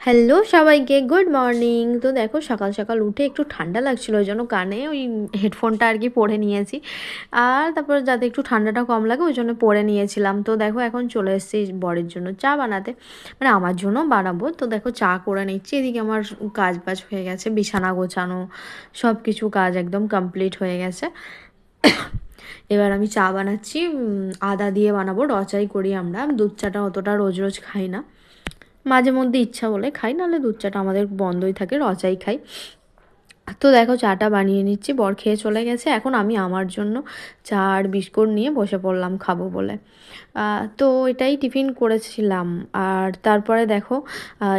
Hello সবাইকে, good morning. তো দেখো সকাল সকাল উঠে একটু ঠান্ডা লাগছিল, ওই জন্য কানে ওই হেডফোনটা আর কি পরে নিয়েছি। আর তারপর যাতে একটু ঠান্ডাটা কম লাগে ওই জন্য পরে নিয়েছিলাম। তো দেখো এখন চলে এসেছি বরের জন্য চা বানাতে, মানে আমার জন্য বানাবো। তো দেখো চা করে নিচ্ছি, এদিকে আমার কাজ বাজ হয়ে গেছে, বিছানা গোছানো সব কিছু কাজ একদম কমপ্লিট হয়ে গেছে। এবার আমি চা বানাচ্ছি, আদা দিয়ে বানাবো, রচাই করি আমরা। দুধ চাটা অতটা রোজ রোজ খাই না, মাঝে মধ্যে ইচ্ছা বলে খাই, নাহলে দুধ চাটা আমাদের বন্ধই থাকে, রচাই খাই। তো দেখো চাটা বানিয়ে নিচ্ছি, বর খেয়ে চলে গেছে, এখন আমি আমার জন্য চা আর বিস্কুট নিয়ে বসে পড়লাম খাবো বলে। তো এটাই টিফিন করেছিলাম। আর তারপরে দেখো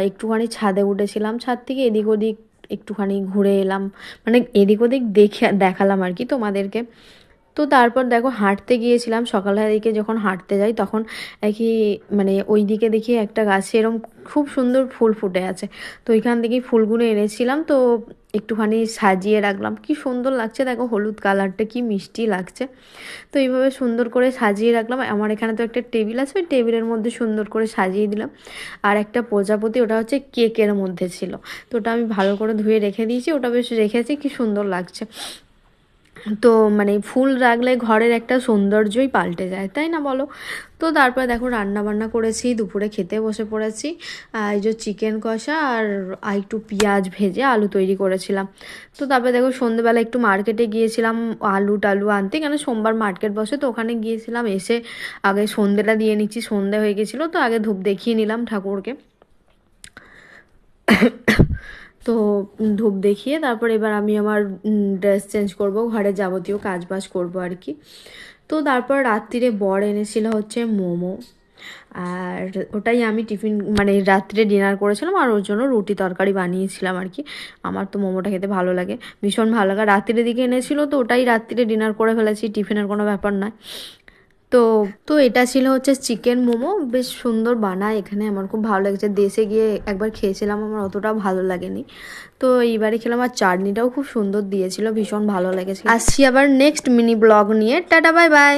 একটুখানি ছাদে উঠেছিলাম, ছাদ থেকে এদিক ওদিক একটুখানি ঘুরে এলাম, মানে এদিক ওদিক দেখালাম আর কি তোমাদেরকে। তো তারপর দেখো হাঁটতে গিয়েছিলাম, সকালের দিকে যখন হাঁটতে যাই তখন একই মানে ওই দিকে দেখি একটা গাছে এরকম খুব সুন্দর ফুল ফুটে আছে। তো ওইখান থেকেই ফুলগুলো এনেছিলাম, তো একটুখানি সাজিয়ে রাখলাম, কি সুন্দর লাগছে দেখো, হলুদ কালারটা কি মিষ্টি লাগছে। তো এইভাবে সুন্দর করে সাজিয়ে রাখলাম। আমার এখানে তো একটা টেবিল আছে, ওই টেবিলের মধ্যে সুন্দর করে সাজিয়ে দিলাম। আর একটা প্রজাপতি, ওটা হচ্ছে কেকের মধ্যে ছিল, তো ওটা আমি ভালো করে ধুয়ে রেখে দিয়েছি, ওটা বেশ রেখেছি, কি সুন্দর লাগছে। তো মানে ফুল রাখলে ঘরের একটা সৌন্দর্যই পাল্টে যায়, তাই না বলো? তো তারপরে দেখো রান্না বান্না করেছি, দুপুরে খেতে বসে পড়েছি। এই যে চিকেন কষা আর একটু পেঁয়াজ ভেজে আলু তৈরি করেছিলাম। তো তারপরে দেখো সন্ধ্যেবেলা একটু মার্কেটে গিয়েছিলাম আলু টালু আনতে, কেন সোমবার মার্কেট বসে, তো ওখানে গিয়েছিলাম। এসে আগে সন্ধ্যেটা দিয়ে নিচ্ছি, সন্ধ্যে হয়ে গেছিলো, তো আগে ধূপ দেখিয়ে নিলাম ঠাকুরকে। তো ধূপ দেখিয়ে তারপর এবার আমি আমার ড্রেস চেঞ্জ করব, ঘরে যাবতীয় কাজ বাজ করবো আর কি। তো তারপর রাত্রিরে বর এনেছিল হচ্ছে মোমো, আর ওটাই আমি টিফিন মানে রাত্রে ডিনার করেছিলাম, আর ওর জন্য রুটি তরকারি বানিয়েছিলাম আর কি। আমার তো মোমোটা খেতে ভালো লাগে, ভীষণ ভালো লাগে। রাত্রির দিকে এনেছিল, তো ওটাই রাত্রিরে ডিনার করে ফেলেছি, টিফিনের কোনো ব্যাপার নয়। তো তো এটা ছিল হচ্ছে চিকেন মোমো, বেশ সুন্দর বানায় এখানে, আমার খুব ভালো লেগেছে। দেশে গিয়ে একবার খেয়েছিলাম, আমার অতটাও ভালো লাগেনি, তো এইবারে খেলাম। আর চাটনিটাও খুব সুন্দর দিয়েছিল, ভীষণ ভালো লেগেছে। আসছি আবার নেক্সট মিনি ব্লগ নিয়ে, টাটা বাই বাই।